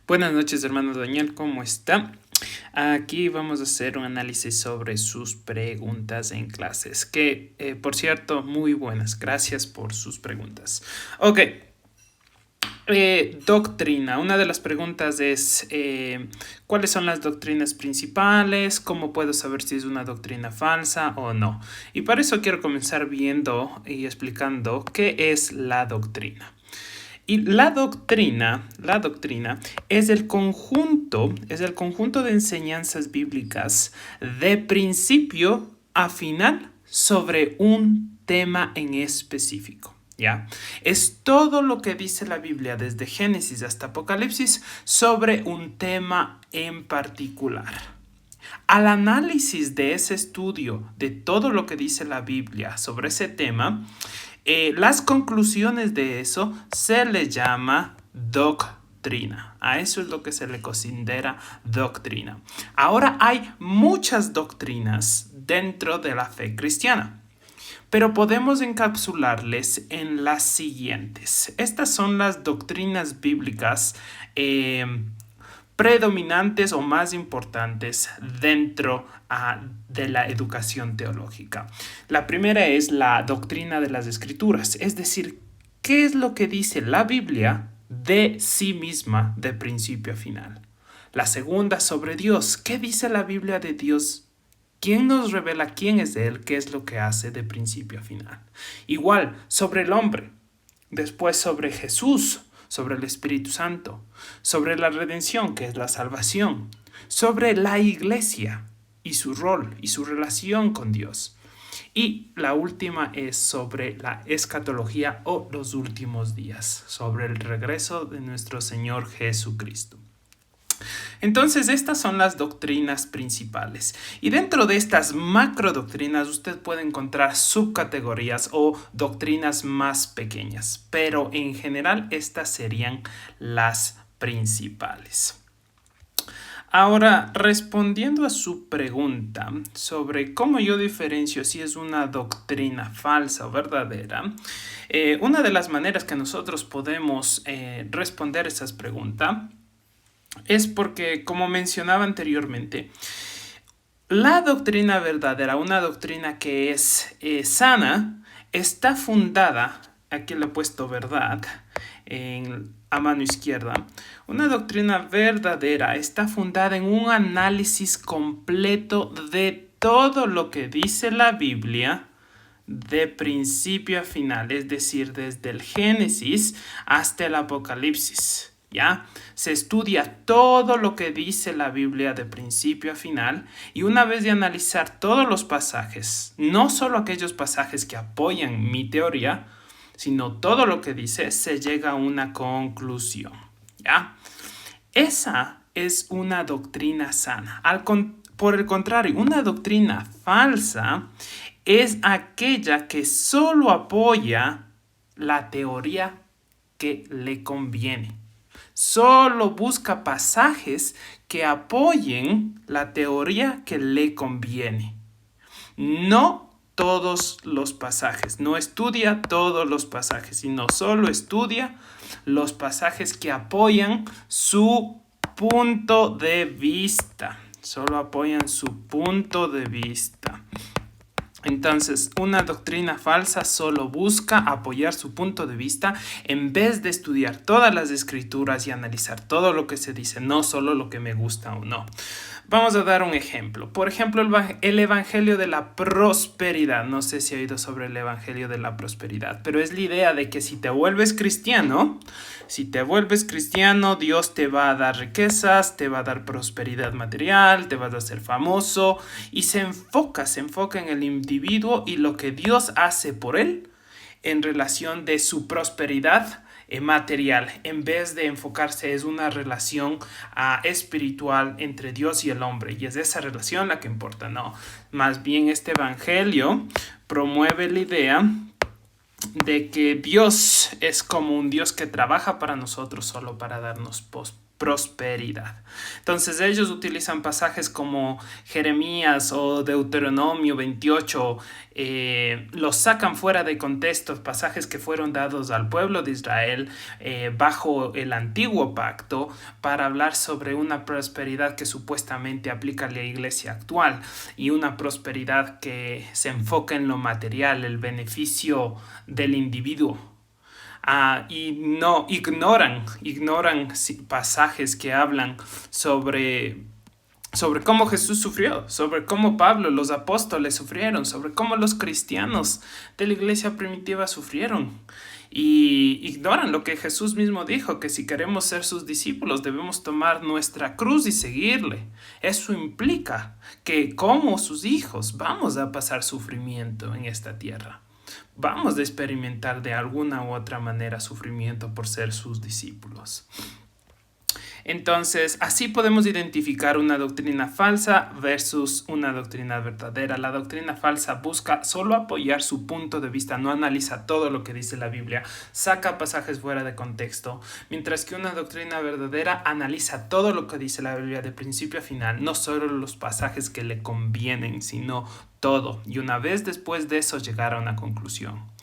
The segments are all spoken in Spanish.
Buenas noches, hermano Daniel, ¿cómo está? Aquí vamos a hacer un análisis sobre sus preguntas en clases, que por cierto, muy buenas. Gracias por sus preguntas. Ok, doctrina. Una de las preguntas es, ¿cuáles son las doctrinas principales? ¿Cómo puedo saber si es una doctrina falsa o no? Y para eso quiero comenzar viendo y explicando qué es la doctrina. Y la doctrina es el conjunto de enseñanzas bíblicas de principio a final sobre un tema en específico. ¿Ya? Es todo lo que dice la Biblia desde Génesis hasta Apocalipsis sobre un tema en particular. Al análisis de ese estudio, de todo lo que dice la Biblia sobre ese tema, las conclusiones de eso se le llama doctrina. A eso es lo que se le considera doctrina. Ahora hay muchas doctrinas dentro de la fe cristiana, pero podemos encapsularles en las siguientes. Estas son las doctrinas bíblicas predominantes o más importantes dentro de la educación teológica. La primera es la doctrina de las Escrituras, es decir, ¿qué es lo que dice la Biblia de sí misma de principio a final? La segunda, sobre Dios, ¿qué dice la Biblia de Dios? ¿Quién nos revela quién es Él? ¿Qué es lo que hace de principio a final? Igual, sobre el hombre. Después sobre Jesús, sobre el Espíritu Santo, sobre la redención, que es la salvación, sobre la iglesia y su rol y su relación con Dios. Y la última es sobre la escatología o los últimos días, sobre el regreso de nuestro Señor Jesucristo. Entonces, estas son las doctrinas principales. Y dentro de estas macrodoctrinas usted puede encontrar subcategorías o doctrinas más pequeñas, pero en general estas serían las principales. Ahora, respondiendo a su pregunta sobre cómo yo diferencio si es una doctrina falsa o verdadera, una de las maneras que nosotros podemos responder esas preguntas es porque, como mencionaba anteriormente, la doctrina verdadera, una doctrina que es sana, está fundada, aquí le he puesto verdad a mano izquierda, una doctrina verdadera está fundada en un análisis completo de todo lo que dice la Biblia de principio a final, es decir, desde el Génesis hasta el Apocalipsis. ¿Ya? Se estudia todo lo que dice la Biblia de principio a final y una vez de analizar todos los pasajes, no solo aquellos pasajes que apoyan mi teoría, sino todo lo que dice, se llega a una conclusión. ¿Ya? Esa es una doctrina sana. Por el contrario, una doctrina falsa es aquella que solo apoya la teoría que le conviene. Solo busca pasajes que apoyen la teoría que le conviene. No todos los pasajes, no estudia todos los pasajes, sino solo estudia los pasajes que apoyan su punto de vista. Solo apoyan su punto de vista. Entonces, una doctrina falsa solo busca apoyar su punto de vista en vez de estudiar todas las escrituras y analizar todo lo que se dice, no solo lo que me gusta o no. Vamos a dar un ejemplo. Por ejemplo, el Evangelio de la Prosperidad. No sé si ha oído sobre el Evangelio de la Prosperidad, pero es la idea de que si te vuelves cristiano, Dios te va a dar riquezas, te va a dar prosperidad material, te vas a hacer famoso y se enfoca en el individuo y lo que Dios hace por él en relación de su prosperidad material, en vez de enfocarse es una relación espiritual entre Dios y el hombre, y es esa relación la que importa. No, más bien este evangelio promueve la idea de que Dios es como un Dios que trabaja para nosotros solo para darnos prosperidad. Entonces ellos utilizan pasajes como Jeremías o Deuteronomio 28, los sacan fuera de contexto, pasajes que fueron dados al pueblo de Israel bajo el antiguo pacto para hablar sobre una prosperidad que supuestamente aplica a la iglesia actual y una prosperidad que se enfoca en lo material, el beneficio del individuo. Y no ignoran pasajes que hablan sobre cómo Jesús sufrió, sobre cómo Pablo, los apóstoles sufrieron, sobre cómo los cristianos de la iglesia primitiva sufrieron. Y ignoran lo que Jesús mismo dijo, que si queremos ser sus discípulos debemos tomar nuestra cruz y seguirle. Eso implica que como sus hijos vamos a pasar sufrimiento en esta tierra. Vamos a experimentar de alguna u otra manera sufrimiento por ser sus discípulos. Entonces, así podemos identificar una doctrina falsa versus una doctrina verdadera. La doctrina falsa busca solo apoyar su punto de vista, no analiza todo lo que dice la Biblia, saca pasajes fuera de contexto, mientras que una doctrina verdadera analiza todo lo que dice la Biblia de principio a final, no solo los pasajes que le convienen, sino todo. Y una vez después de eso llegar a una conclusión.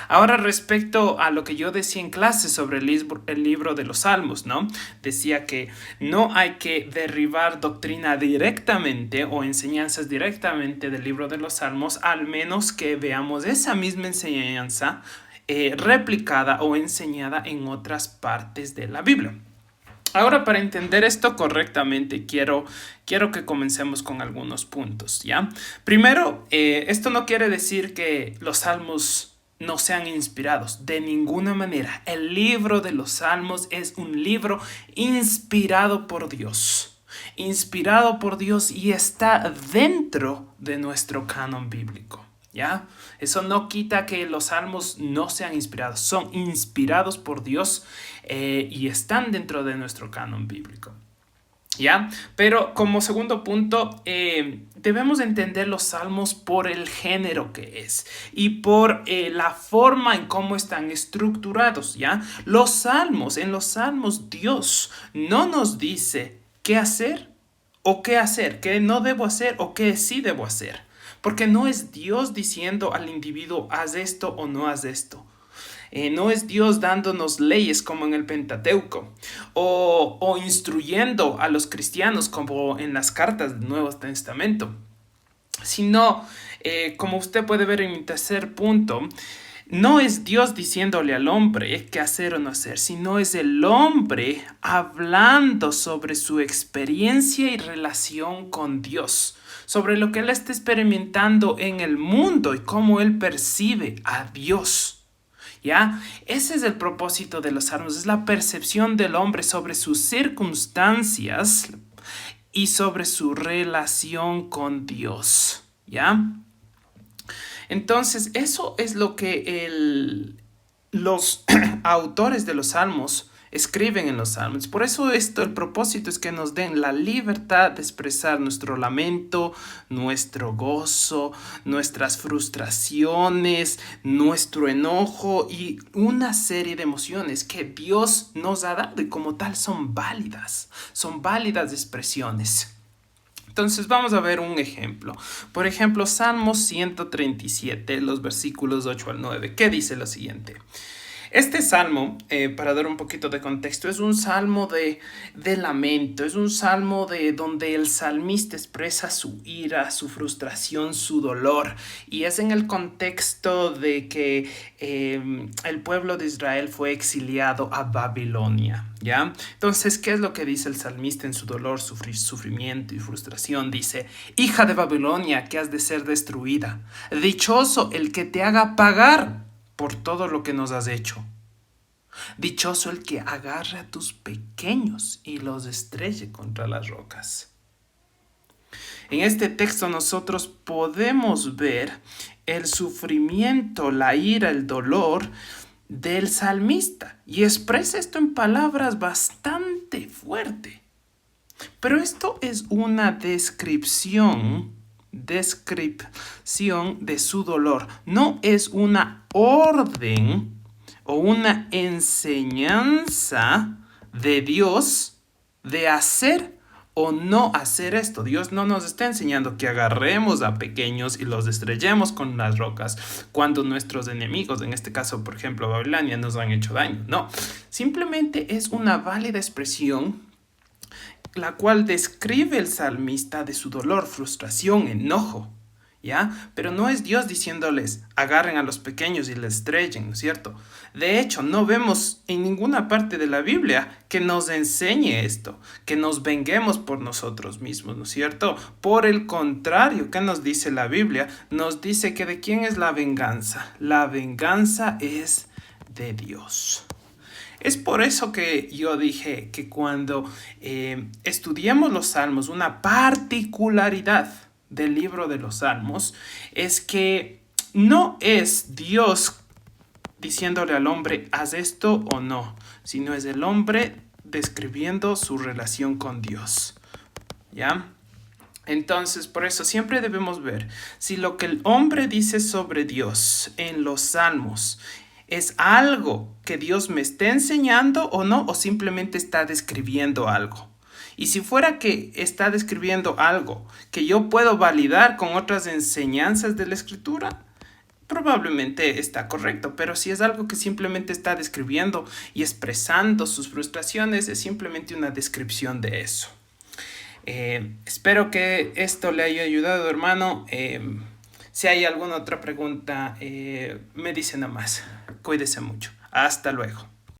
Ahora, respecto a lo que yo decía en clase sobre el libro de los Salmos, ¿no? Decía que no hay que derribar doctrina directamente o enseñanzas directamente del libro de los Salmos, al menos que veamos esa misma enseñanza replicada o enseñada en otras partes de la Biblia. Ahora, para entender esto correctamente, quiero que comencemos con algunos puntos, ¿ya? Primero, esto no quiere decir que los Salmos no sean inspirados, de ninguna manera. El libro de los Salmos es un libro inspirado por Dios y está dentro de nuestro canon bíblico, ¿ya? Eso no quita que los Salmos no sean inspirados, son inspirados por Dios y están dentro de nuestro canon bíblico. ¿Ya? Pero como segundo punto, debemos entender los salmos por el género que es y por la forma en cómo están estructurados, ¿ya? En los salmos Dios no nos dice qué hacer o qué hacer, qué no debo hacer o qué sí debo hacer, porque no es Dios diciendo al individuo haz esto o no haz esto. No es Dios dándonos leyes como en el Pentateuco o instruyendo a los cristianos como en las cartas del Nuevo Testamento, sino, como usted puede ver en mi tercer punto, no es Dios diciéndole al hombre qué hacer o no hacer, sino es el hombre hablando sobre su experiencia y relación con Dios, sobre lo que él está experimentando en el mundo y cómo él percibe a Dios. ¿Ya? Ese es el propósito de los salmos, es la percepción del hombre sobre sus circunstancias y sobre su relación con Dios, ¿ya? Entonces, eso es lo que los autores de los salmos escriben en los salmos. Por eso el propósito es que nos den la libertad de expresar nuestro lamento, nuestro gozo, nuestras frustraciones, nuestro enojo y una serie de emociones que Dios nos ha dado y como tal son válidas expresiones. Entonces vamos a ver un ejemplo. Por ejemplo, Salmos 137, los versículos 8 al 9, que dice lo siguiente. Este salmo, para dar un poquito de contexto, es un salmo de lamento, es un salmo donde el salmista expresa su ira, su frustración, su dolor, y es en el contexto de que el pueblo de Israel fue exiliado a Babilonia, ¿ya? Entonces, ¿qué es lo que dice el salmista en su dolor, sufrimiento y frustración? Dice, hija de Babilonia, que has de ser destruida, dichoso el que te haga pagar por todo lo que nos has hecho. Dichoso el que agarre a tus pequeños y los estrelle contra las rocas. En este texto nosotros podemos ver el sufrimiento, la ira, el dolor del salmista y expresa esto en palabras bastante fuertes. Pero esto es una descripción de su dolor. No es una orden o una enseñanza de Dios de hacer o no hacer esto. Dios no nos está enseñando que agarremos a pequeños y los estrellemos con las rocas cuando nuestros enemigos, en este caso, por ejemplo, Babilonia, nos han hecho daño. No, simplemente es una válida expresión la cual describe el salmista de su dolor, frustración, enojo. ¿Ya? Pero no es Dios diciéndoles agarren a los pequeños y les estrellen, ¿no es cierto? De hecho, no vemos en ninguna parte de la Biblia que nos enseñe esto, que nos venguemos por nosotros mismos, ¿no es cierto? Por el contrario, ¿qué nos dice la Biblia? Nos dice que ¿de quién es la venganza? La venganza es de Dios. Es por eso que yo dije que cuando estudiemos los salmos, una particularidad del libro de los salmos es que no es Dios diciéndole al hombre haz esto o no, sino es el hombre describiendo su relación con Dios. ¿Ya? Entonces, por eso siempre debemos ver si lo que el hombre dice sobre Dios en los salmos es algo que Dios me está enseñando o no, o simplemente está describiendo algo. Y si fuera que está describiendo algo que yo puedo validar con otras enseñanzas de la escritura, probablemente está correcto, pero si es algo que simplemente está describiendo y expresando sus frustraciones, es simplemente una descripción de eso. Espero que esto le haya ayudado, hermano. Si hay alguna otra pregunta, me dice nada más. Cuídese mucho. Hasta luego.